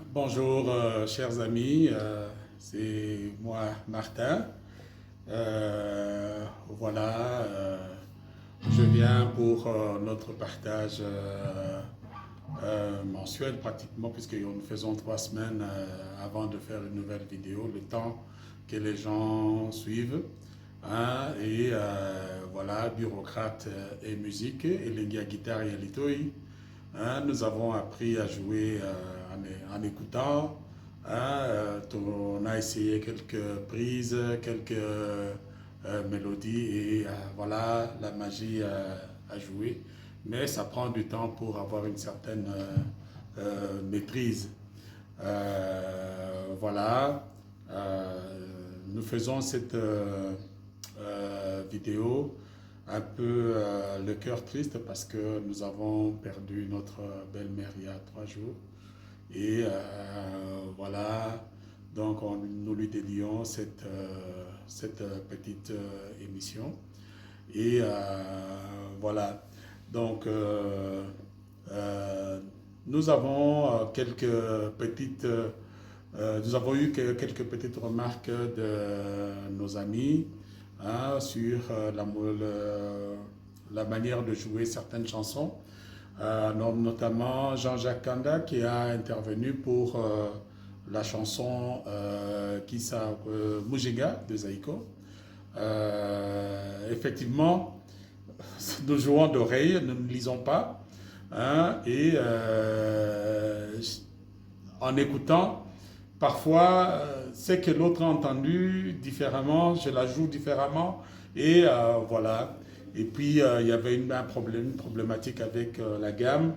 Bonjour, chers amis, c'est moi, Martin. Voilà, je viens pour notre partage mensuel pratiquement, puisque nous faisons 3 semaines avant de faire une nouvelle vidéo, le temps que les gens suivent. Hein, et voilà, bureaucrate et musique, et les guitare et litoi. Hein, nous avons appris à jouer en écoutant. Hein, on a essayé quelques prises, quelques mélodies et voilà, la magie a joué. Mais ça prend du temps pour avoir une certaine maîtrise. Voilà, nous faisons cette vidéo un peu le cœur triste parce que nous avons perdu notre belle-mère il y a 3 jours. Et voilà, donc nous lui dédions cette petite émission. Et voilà, donc euh, nous avons nous avons eu quelques petites remarques de nos amis, hein, sur la manière de jouer certaines chansons. Notamment Jean-Jacques Kanda qui a intervenu pour la chanson Mujiga de Zaiko. Effectivement, nous jouons d'oreille, nous ne lisons pas. Hein, et en écoutant, parfois, ce que l'autre a entendu différemment, je la joue différemment. Et voilà. Et puis, il y avait une problématique avec la gamme.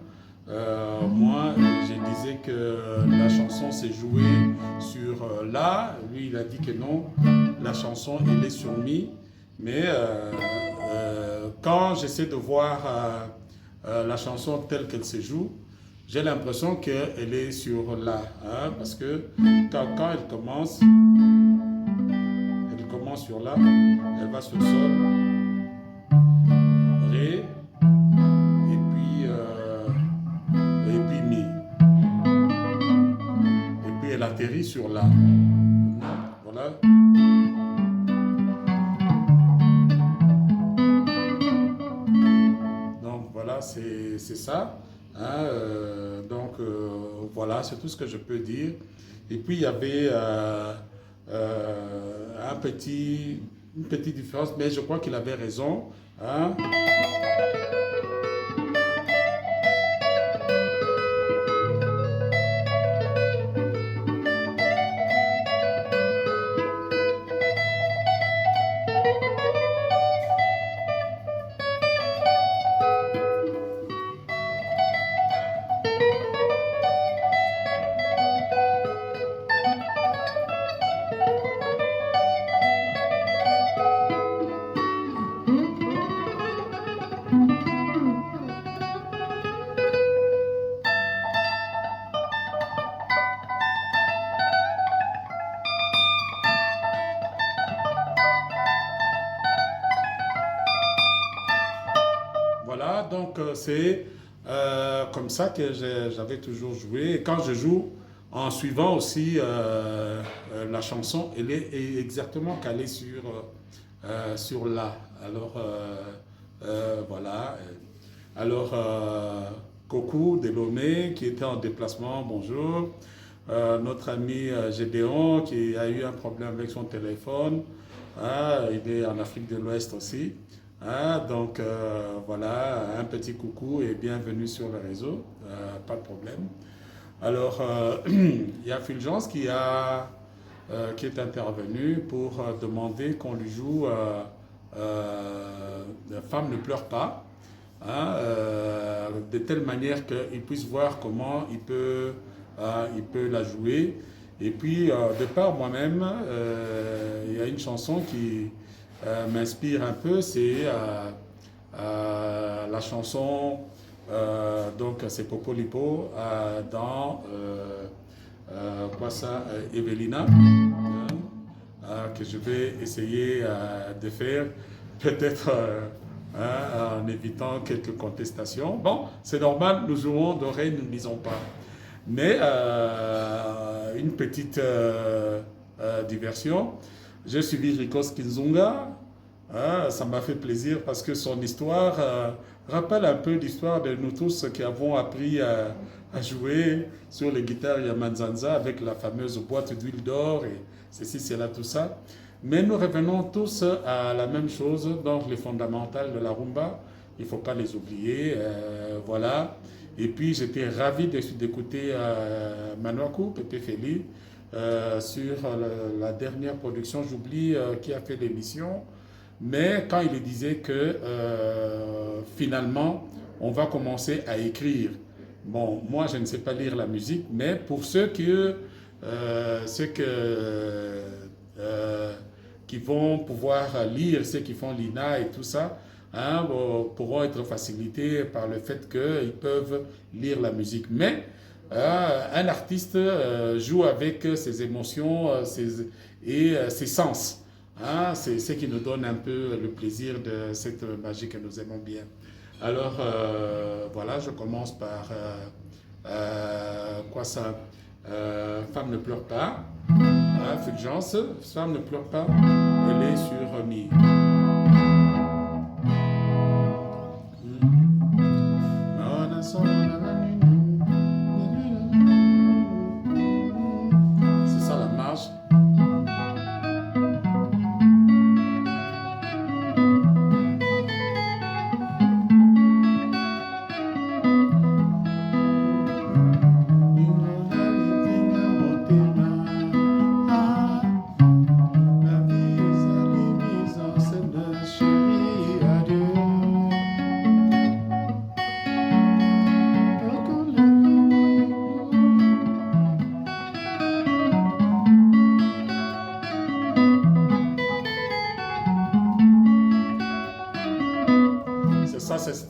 Moi, je disais que la chanson s'est jouée sur La. Lui, il a dit que non, la chanson, elle est sur Mi. Mais quand j'essaie de voir la chanson telle qu'elle se joue, j'ai l'impression qu'elle est sur La. Hein, parce que quand elle commence sur La, elle va sur Sol, Ré, et puis Mi. Et puis elle atterrit sur La. Voilà. Donc voilà, c'est ça. Hein, donc voilà, c'est tout ce que je peux dire. Et puis il y avait une petite différence, mais je crois qu'il avait raison. Hein. Voilà, donc c'est comme ça que j'avais toujours joué. Et quand je joue, en suivant aussi la chanson, elle est exactement calée sur La. Alors, voilà. Alors, Coco Delomé, qui était en déplacement, bonjour. Notre ami Gédéon, qui a eu un problème avec son téléphone. Ah, il est en Afrique de l'Ouest aussi. Ah, donc voilà, un petit coucou et bienvenue sur le réseau, pas de problème. Alors, il y a Fulgence qui est intervenu pour demander qu'on lui joue Femme ne pleure pas, hein, de telle manière qu'il puisse voir comment il peut la jouer. Et puis, de par moi-même, il y a une chanson qui m'inspire un peu, c'est la chanson, donc c'est Popolipo dans quoi ça, Evelina, hein, que je vais essayer de faire, peut-être hein, en évitant quelques contestations. Bon, c'est normal, nous jouons d'oreille, nous ne lisons pas. Mais une petite diversion. J'ai suivi Rikos Kinzunga. Ça m'a fait plaisir parce que son histoire rappelle un peu l'histoire de nous tous qui avons appris à jouer sur les guitares Yamanzanza avec la fameuse boîte d'huile d'or et ceci, cela, tout ça. Mais nous revenons tous à la même chose, donc les fondamentales de la rumba. Il ne faut pas les oublier. Voilà. Et puis j'étais ravi d'écouter Manuaku, Pepe Feli, sur la dernière production, j'oublie qui a fait l'émission, mais quand il disait que finalement on va commencer à écrire. Bon, moi je ne sais pas lire la musique, mais pour euh, qui vont pouvoir lire, ceux qui font l'INA et tout ça, hein, pourront être facilités par le fait qu'ils peuvent lire la musique. Mais un artiste joue avec ses émotions et ses sens. Hein, c'est ce qui nous donne un peu le plaisir de cette magie que nous aimons bien. Alors voilà, je commence par quoi ça Femme ne pleure pas. Fulgence, Femme ne pleure pas. Elle est sur Mi. C'est ça la marche.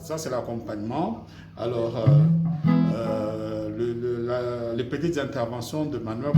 Ça, c'est l'accompagnement. Alors, les petites interventions de Manuel.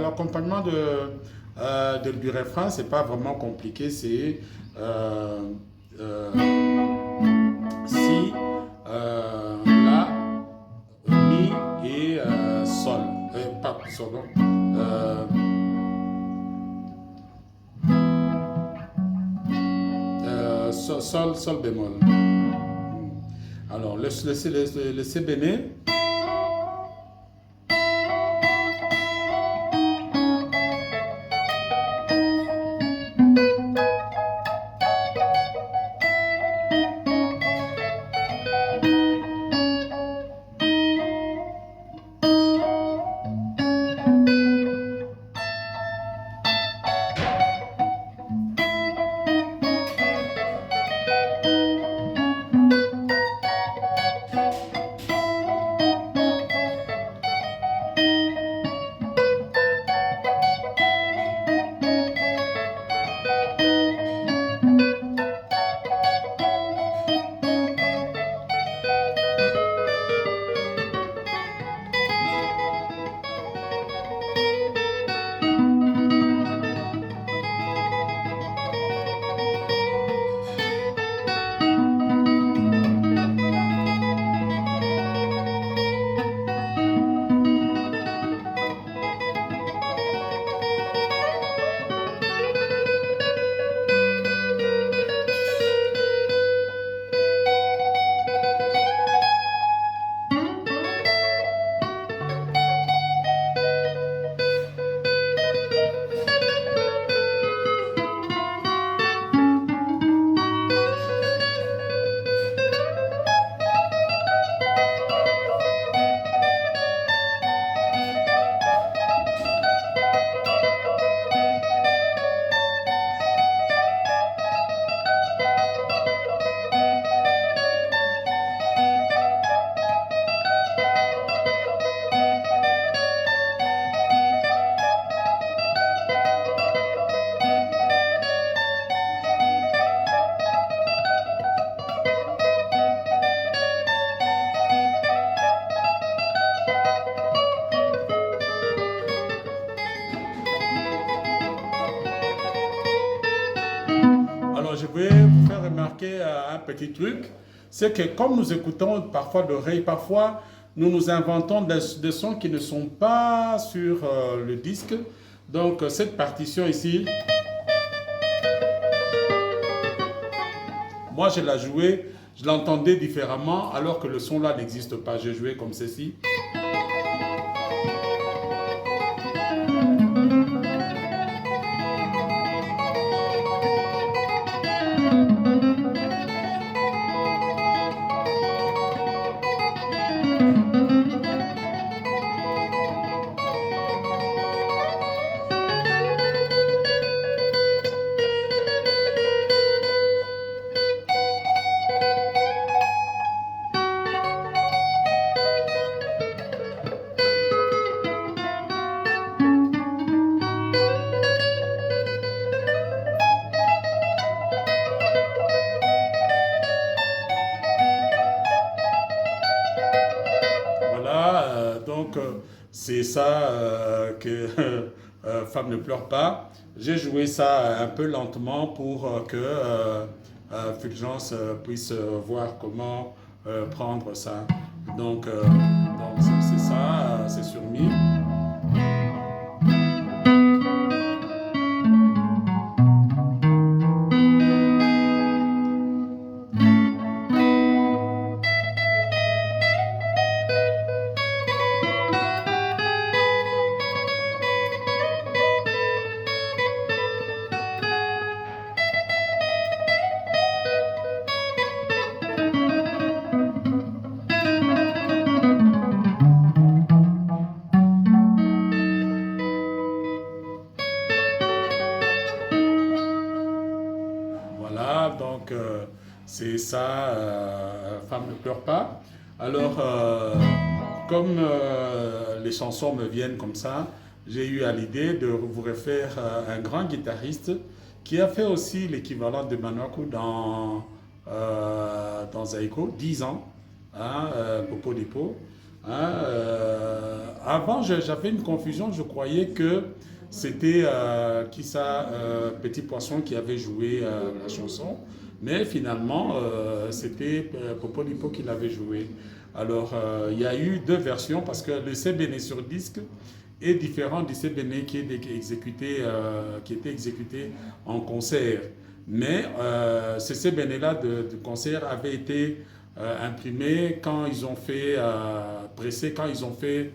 L'accompagnement du refrain, c'est pas vraiment compliqué, c'est si, la, mi et sol. Pas sol, sol bémol. Alors, le C béné. remarqué un petit truc, c'est que comme nous écoutons parfois d'oreille, parfois nous nous inventons des sons qui ne sont pas sur le disque. Donc cette partition ici, moi je la jouais, je l'entendais différemment alors que le son là n'existe pas. Je jouais comme ceci. Voilà, c'est ça que Femme ne pleure pas. J'ai joué ça un peu lentement pour que Fulgence puisse voir comment prendre ça. Donc c'est ça, c'est sur Mi. Voilà, c'est ça, Femme ne pleure pas. Alors, comme les chansons me viennent comme ça, j'ai eu à l'idée de vous refaire un grand guitariste qui a fait aussi l'équivalent de Manoaku dans Zaiko, 10 ans, hein, Popo Dipo. Hein, avant, j'avais une confusion, je croyais que c'était qui ça, Petit Poisson qui avait joué la chanson, mais finalement c'était Popo Dipo qui l'avait joué. Alors il y a eu deux versions parce que le CBN sur disque est différent du CBN qui était exécuté en concert. Mais ce CBN-là de concert avait été imprimé quand ils ont fait, pressé quand ils ont fait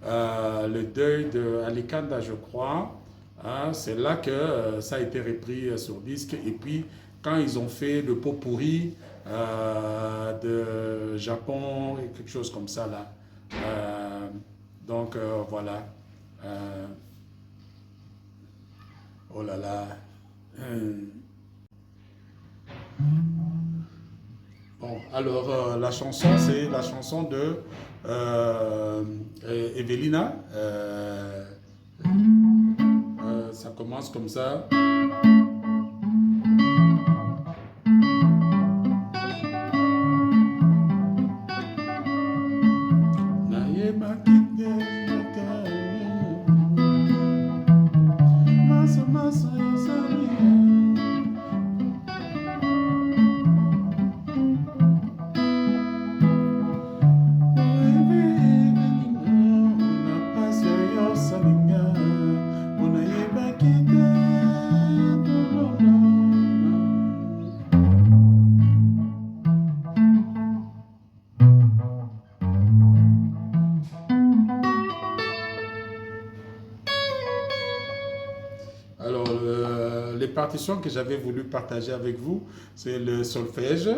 le deuil de Alicanda, je crois. Hein, c'est là que ça a été repris sur disque. Et puis, quand ils ont fait le pot pourri de Japon, quelque chose comme ça, là. Voilà. Euh, oh là là. Bon, alors la chanson, c'est la chanson de Evelina. Ça commence comme ça. Alors, les partitions que j'avais voulu partager avec vous, c'est le solfège.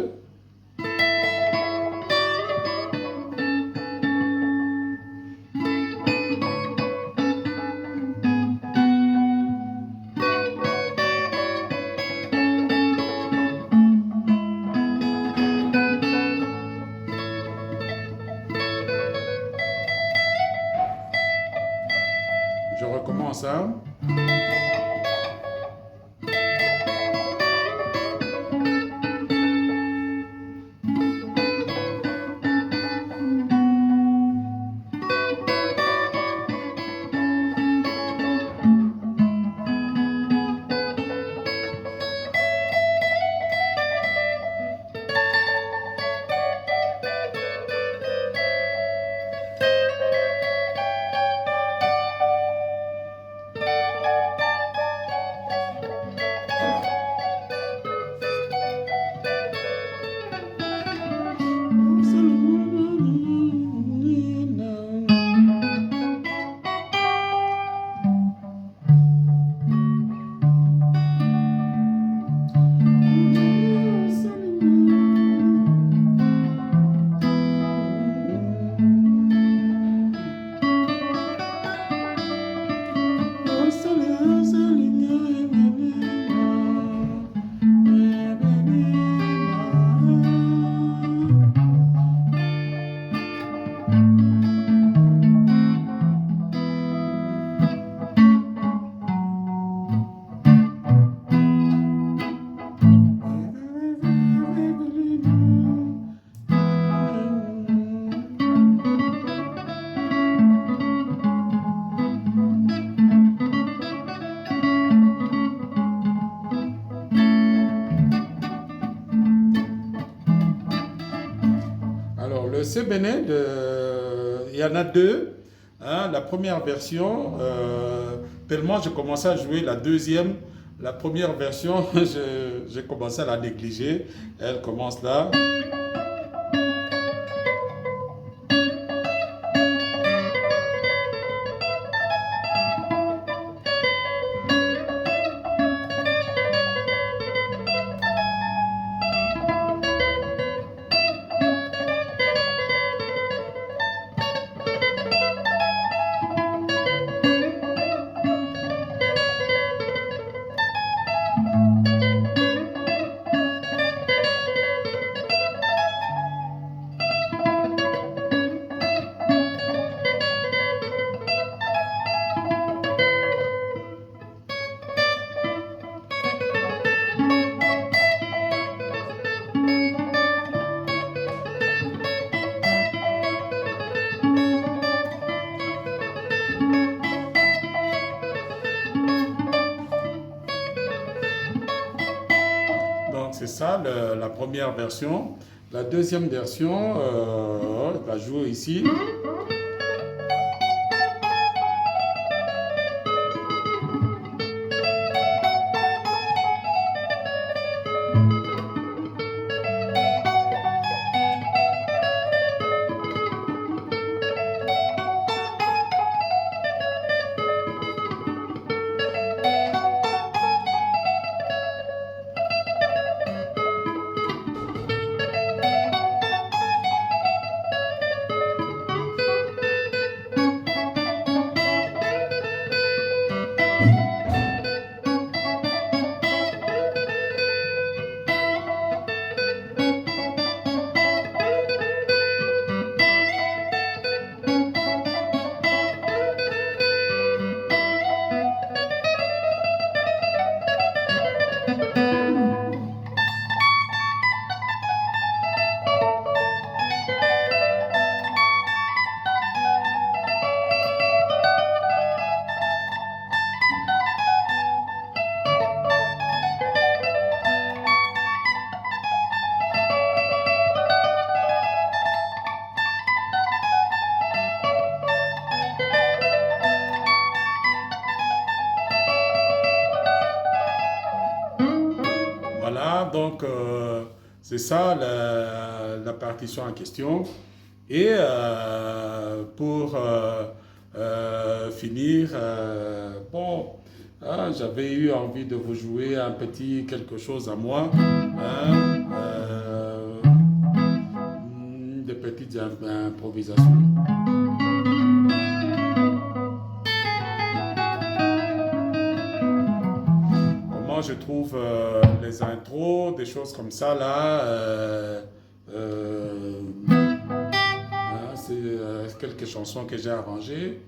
Je recommence, hein. Bénin, il y en a deux. Hein. La première version, tellement j'ai commencé à jouer la deuxième. La première version, j'ai commencé à la négliger. Elle commence là. Donc c'est ça la première version. La deuxième version, je la joue ici. Voilà, donc c'est ça la partition en question. Et pour finir, bon, hein, j'avais eu envie de vous jouer un petit quelque chose à moi, hein, des petites improvisations. Comment je trouve les intros, des choses comme ça là. Hein, c'est quelques chansons que j'ai arrangées.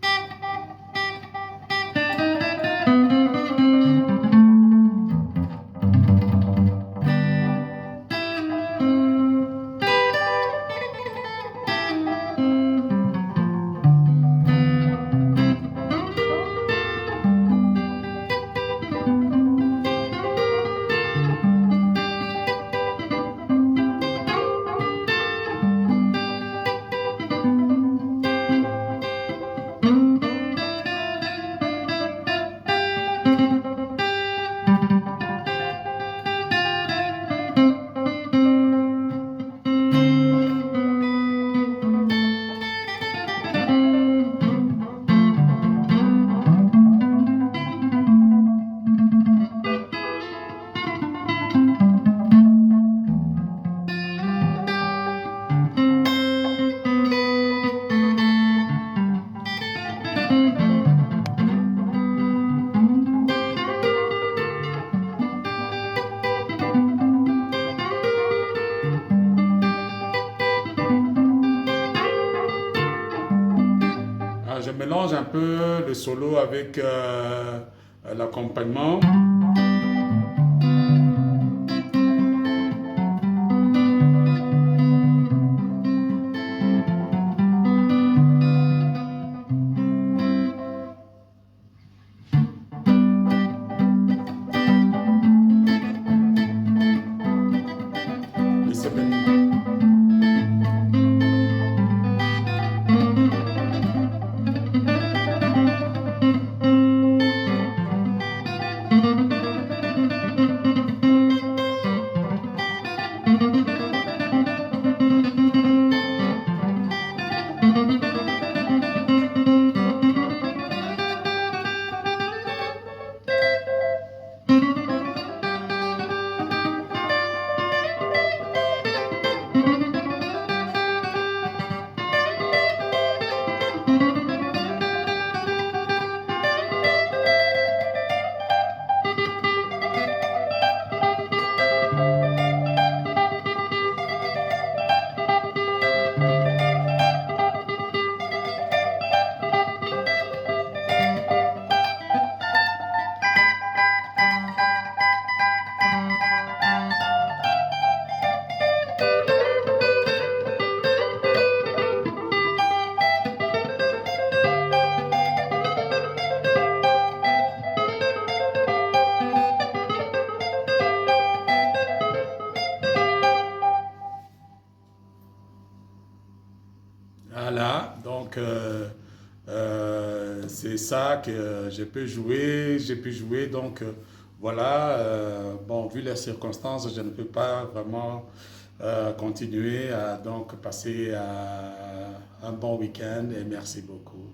Ah, je mélange un peu le solo avec l'accompagnement. Et c'est bien. Donc, c'est ça que j'ai pu jouer. J'ai pu jouer. Donc, voilà. Bon, vu les circonstances, je ne peux pas vraiment continuer à donc passer un bon week-end et merci beaucoup.